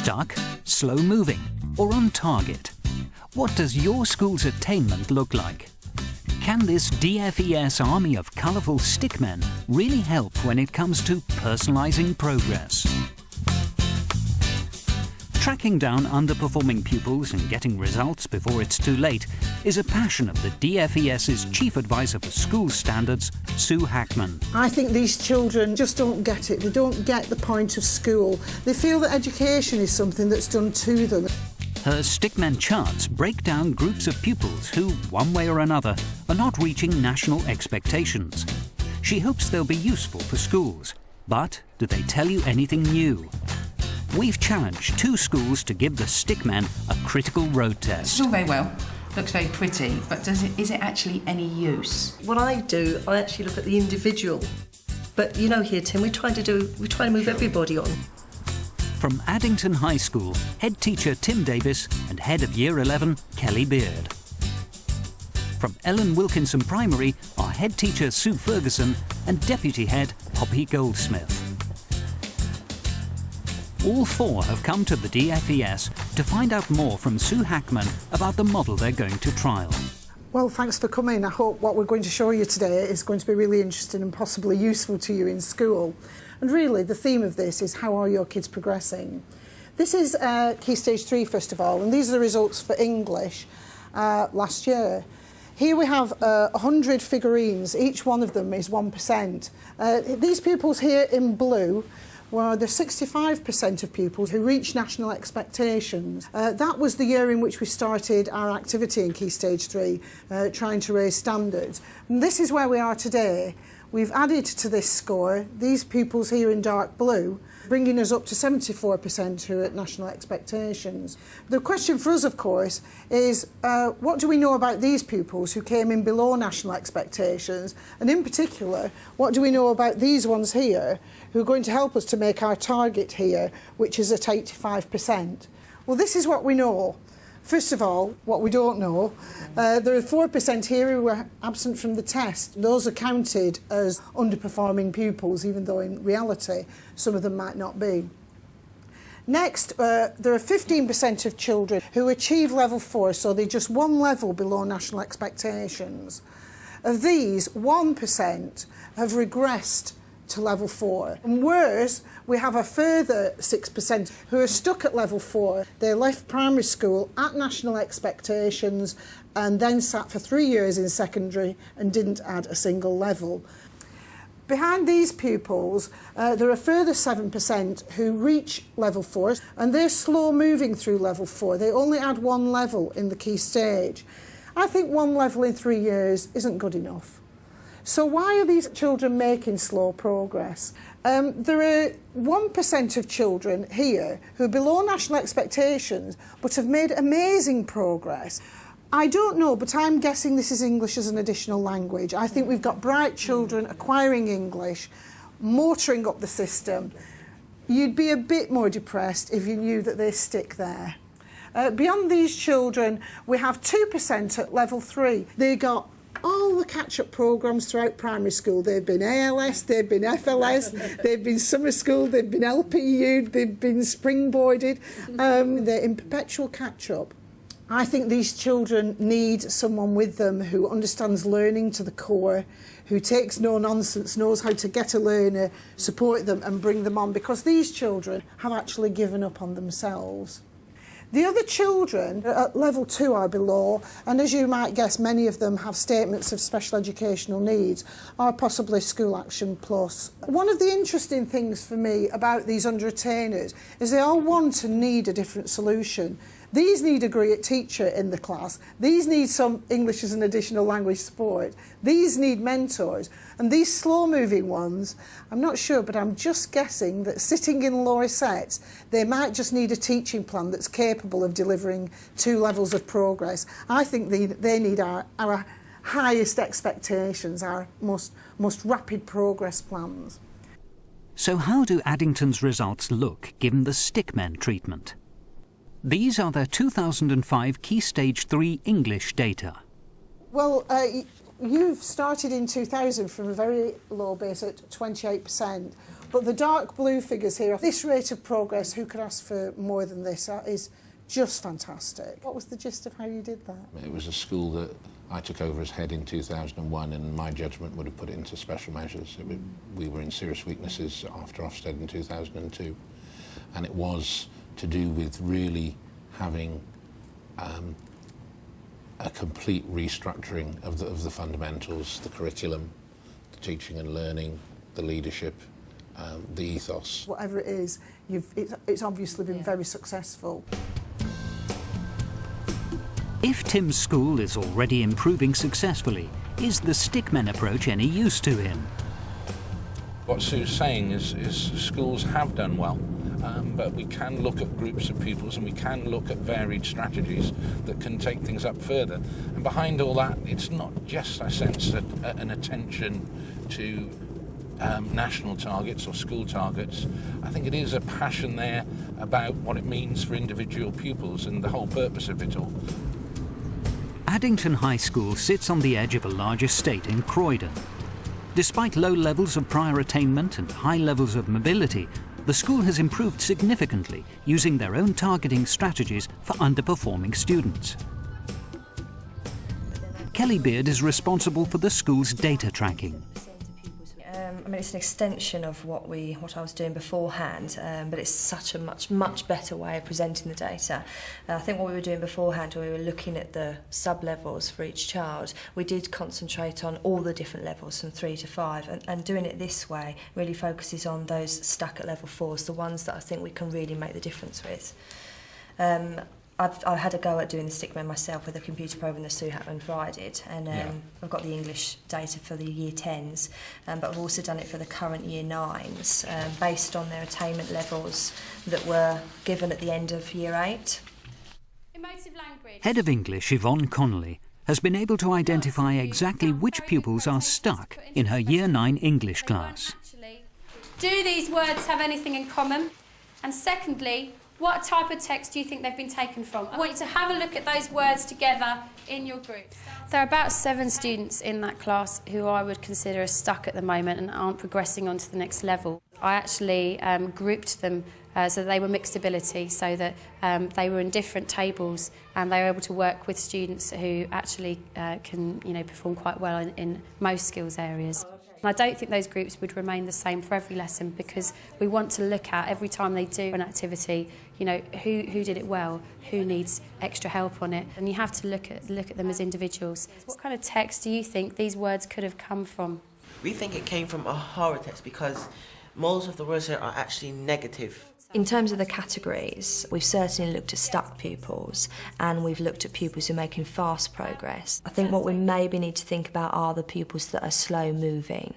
stuck, slow-moving, or on target? What does your school's attainment look like? Can this DFES army of colourful stickmen really help when it comes to personalising progress? Tracking down underperforming pupils and getting results before it's too late is a passion of the DFES's Chief Advisor for School Standards, Sue Hackman. I think these children just don't get it. They don't get the point of school. They feel that education is something that's done to them. Her stickmen charts break down groups of pupils who, one way or another, are not reaching national expectations. She hopes they'll be useful for schools. But do they tell you anything new? We've challenged 2 schools to give the stickmen a critical road test. It's all very well, looks very pretty, but is it actually any use? What I do, I actually look at the individual. But you know here, Tim, we try to move everybody on. From Addington High School, head teacher Tim Davis and head of Year 11, Kelly Beard. From Ellen Wilkinson Primary are head teacher Sue Ferguson and deputy head Poppy Goldsmith. All 4 have come to the DFES to find out more from Sue Hackman about the model they're going to trial. Well, thanks for coming. I hope what we're going to show you today is going to be really interesting and possibly useful to you in school. And really, the theme of this is how are your kids progressing? This is Key Stage 3, first of all, and these are the results for English last year. Here we have 100 figurines. Each one of them is 1%. These pupils here in blue were the 65% of pupils who reached national expectations. That was the year in which we started our activity in Key Stage 3, trying to raise standards. And this is where we are today. We've added to this score these pupils here in dark blue, bringing us up to 74% who are at national expectations. The question for us, of course, is what do we know about these pupils who came in below national expectations? And in particular, what do we know about these ones here who are going to help us to make our target here, which is at 85%? Well, this is what we know. First of all, what we don't know, there are 4% here who were absent from the test. Those are counted as underperforming pupils, even though in reality some of them might not be. Next, there are 15% of children who achieve level 4, so they're just 1 level below national expectations. Of these, 1% have regressed to level 4. And worse, we have a further 6% who are stuck at level 4. They left primary school at national expectations and then sat for 3 years in secondary and didn't add a single level. Behind these pupils, there are further 7% who reach level 4 and they're slow moving through level 4. They only add 1 level in the key stage. I think 1 level in 3 years isn't good enough. So why are these children making slow progress? There are 1% of children here who are below national expectations but have made amazing progress. I don't know, but I'm guessing this is English as an additional language. I think we've got bright children acquiring English, motoring up the system. You'd be a bit more depressed if you knew that they stick there. Beyond these children, we have 2% at level 3. They got all the catch-up programmes throughout primary school. They've been ALS, they've been FLS, they've been summer school, they've been LPU, they've been springboarded. They're in perpetual catch-up. I think these children need someone with them who understands learning to the core, who takes no nonsense, knows how to get a learner, support them and bring them on, because these children have actually given up on themselves. The other children at level 2 are below, and as you might guess, many of them have statements of special educational needs, or possibly School Action Plus. One of the interesting things for me about these under-attainers is they all want and need a different solution. These need a great teacher in the class. These need some English as an additional language support. These need mentors. And these slow-moving ones, I'm not sure, but I'm just guessing that sitting in lower sets, they might just need a teaching plan that's capable of delivering 2 levels of progress. I think they need our highest expectations, our most rapid progress plans. So how do Addington's results look given the stickmen treatment? These are their 2005 Key Stage 3 English data. Well, you've started in 2000 from a very low base at 28%. But the dark blue figures here, this rate of progress, who could ask for more than this, is just fantastic. What was the gist of how you did that? It was a school that I took over as head in 2001, and my judgment would have put it into special measures. We were in serious weaknesses after Ofsted in 2002, and it was to do with really having a complete restructuring of the fundamentals, the curriculum, the teaching and learning, the leadership, the ethos. Whatever it is, it's obviously been very successful. If Tim's school is already improving successfully, is the stickmen approach any use to him? What Sue's saying is schools have done well, but we can look at groups of pupils and we can look at varied strategies that can take things up further. And behind all that, it's not just, I sense, an attention to national targets or school targets. I think it is a passion there about what it means for individual pupils and the whole purpose of it all. Addington High School sits on the edge of a large estate in Croydon. Despite low levels of prior attainment and high levels of mobility, the school has improved significantly using their own targeting strategies for underperforming students. Kelly Beard is responsible for the school's data tracking. I mean, it's an extension of what I was doing beforehand, but it's such a much better way of presenting the data. I think what we were doing beforehand, when we were looking at the sub-levels for each child, we did concentrate on all the different levels from 3 to 5, and doing it this way really focuses on those stuck at level 4s, the ones that I think we can really make the difference with. I've had a go at doing the stickmen myself with a computer program that Sue Hatman provided, and I've got the English data for the year 10s, but I've also done it for the current year 9s, based on their attainment levels that were given at the end of year 8. Head of English Yvonne Connolly has been able to identify exactly which pupils are stuck in her year 9 English class. Do these words have anything in common? And secondly, what type of text do you think they've been taken from? I want you to have a look at those words together in your group. There are about 7 students in that class who I would consider are stuck at the moment and aren't progressing on to the next level. I actually grouped them so that they were mixed ability, so that they were in different tables and they were able to work with students who actually can perform quite well in most skills areas. And I don't think those groups would remain the same for every lesson, because we want to look at, every time they do an activity, who did it well, who needs extra help on it, and you have to look at them as individuals. What kind of text do you think these words could have come from? We think it came from a horror text, because most of the words here are actually negative. In terms of the categories, we've certainly looked at stuck pupils, and we've looked at pupils who are making fast progress. I think what we maybe need to think about are the pupils that are slow moving.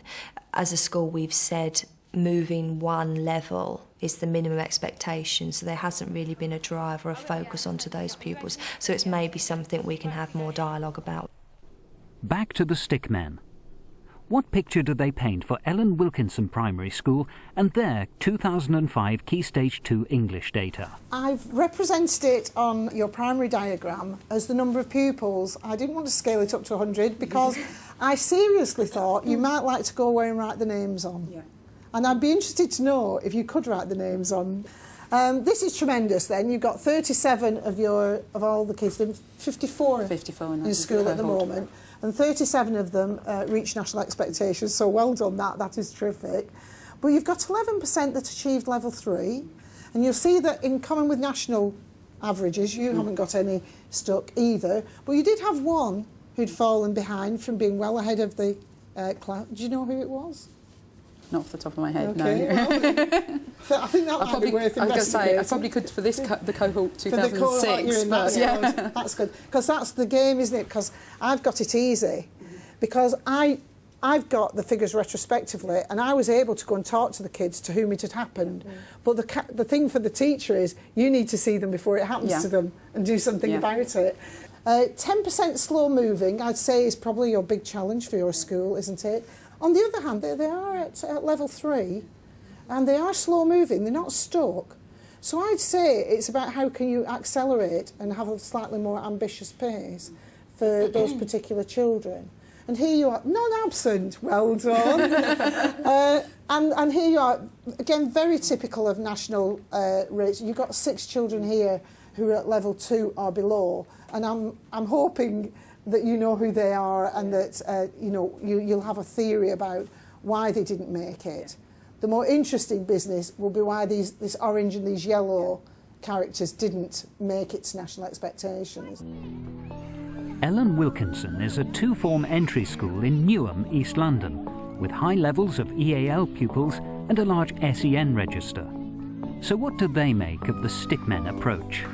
As a school, we've said moving one level is the minimum expectation, so there hasn't really been a drive or a focus onto those pupils. So it's maybe something we can have more dialogue about. Back to the stickmen. What picture do they paint for Ellen Wilkinson Primary School and their 2005 Key Stage 2 English data? I've represented it on your primary diagram as the number of pupils. I didn't want to scale it up to 100 because I seriously thought you might like to go away and write the names on. Yeah. And I'd be interested to know if you could write the names on. This is tremendous then. You've got 37 of all the kids, 54 in school at the moment. And 37 of them reach national expectations, so well done, that is terrific. But you've got 11% that achieved level 3, and you'll see that in common with national averages, you haven't got any stuck either, but you did have one who'd fallen behind from being well ahead of the class. Do you know who it was? Not off the top of my head, okay, no. Well, I think that might be worth investigating. I was going to say, I probably could for this the cohort 2006. For the cohort you're in, that's yeah. good. That's good. Because that's the game, isn't it? Because I've got it easy. Because I've got the figures retrospectively, and I was able to go and talk to the kids to whom it had happened. But the thing for the teacher is you need to see them before it happens to them and do something about it. 10% slow moving, I'd say, is probably your big challenge for your school, isn't it? On the other hand, they are at level 3, and they are slow moving, they're not stuck. So I'd say it's about how can you accelerate and have a slightly more ambitious pace for those particular children. And here you are, non-absent, well done. And here you are, again, very typical of national rates. You've got 6 children here who are at level 2 or below, and I'm hoping that you know who they are and that you'll have a theory about why they didn't make it. The more interesting business will be why this orange and these yellow characters didn't make it to national expectations. Ellen Wilkinson is a 2-form entry school in Newham, East London, with high levels of EAL pupils and a large SEN register. So what do they make of the stickmen approach?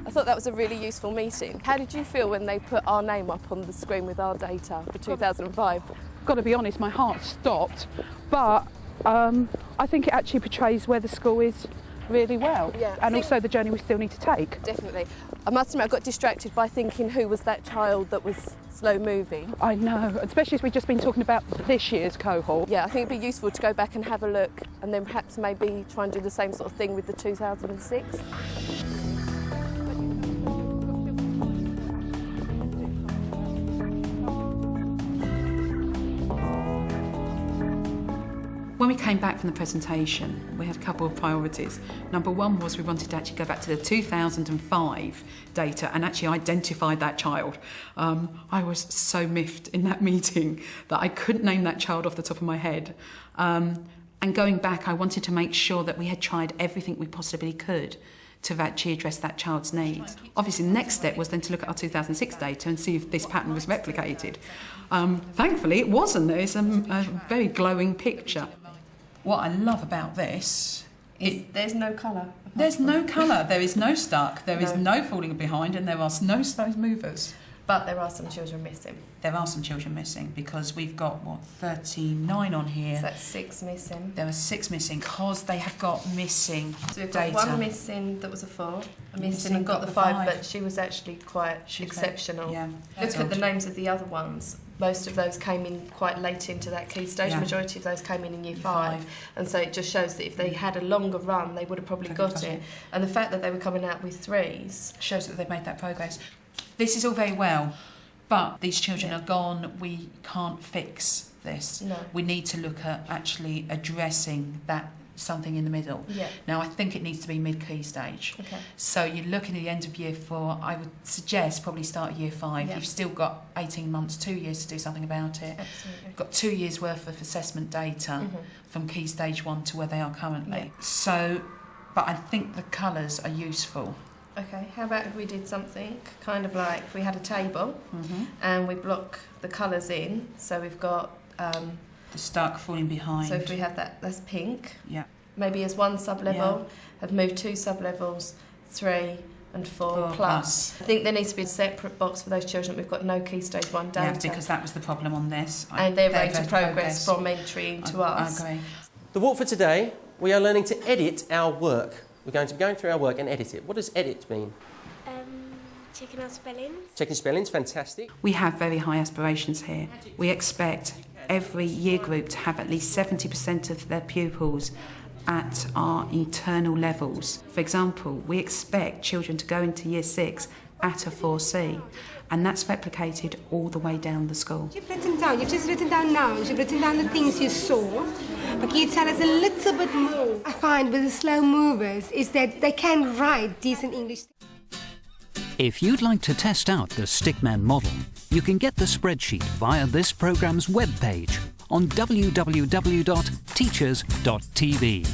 I thought that was a really useful meeting. How did you feel when they put our name up on the screen with our data for 2005? Got to be honest, my heart stopped, but I think it actually portrays where the school is really well, and also the journey we still need to take. Definitely. I must admit I got distracted by thinking who was that child that was slow moving. I know, especially as we've just been talking about this year's cohort. Yeah, I think it'd be useful to go back and have a look and then perhaps maybe try and do the same sort of thing with the 2006. When we came back from the presentation, we had a couple of priorities. Number one was we wanted to actually go back to the 2005 data and actually identify that child. I was so miffed in that meeting that I couldn't name that child off the top of my head. And going back, I wanted to make sure that we had tried everything we possibly could to actually address that child's needs. Obviously, the next step was then to look at our 2006 data and see if this pattern was replicated. Thankfully, it wasn't. There is a very glowing picture. What I love about this is there's no colour. There's no colour, there is no stuck, there is no falling behind, and there are no slow movers. But there are some children missing. There are some children missing because we've got, 39 on here. So that's 6 missing. There are 6 missing because they have got missing So we've data. got one missing that was a 4, a missing and got the 5, but she was actually quite exceptional. Yeah. Look at the names of the other ones. Most of those came in quite late into that key stage. Yeah. Majority of those came in year 5. And so it just shows that if they had a longer run, they would have probably got it. And the fact that they were coming out with 3s shows that they've made that progress. This is all very well, but these children are gone. We can't fix this. No. We need to look at actually addressing that something in the middle. Yeah. Now, I think it needs to be mid-key stage. Okay. So you're looking at the end of year 4. I would suggest probably start year 5. Yeah. You've still got 18 months, 2 years to do something about it. Absolutely. You've got 2 years worth of assessment data from key stage 1 to where they are currently. Yeah. So, but I think the colours are useful. Okay, how about if we did something kind of like we had a table and we block the colours in, so we've got the stuck falling behind. So if we have that, that's pink. Yeah. Maybe as 1 sub-level, have moved 2 sub-levels, 3 and 4 plus. I think there needs to be a separate box for those children. We've got no key stage 1 data. Yeah, because that was the problem on this. And their rate of progress from entry into us. I agree. The walk for today, we are learning to edit our work. We're going to be going through our work and edit it. What does edit mean? Checking our spellings. Checking spellings, fantastic. We have very high aspirations here. We expect every year group to have at least 70% of their pupils at our internal levels. For example, we expect children to go into year 6 at a 4C, and that's replicated all the way down the school. You've just written down nouns, you've written down the things you saw, but can you tell us a little bit more? I find with the slow movers is that they can write decent English. If you'd like to test out the Stickman model, you can get the spreadsheet via this programme's webpage on www.teachers.tv.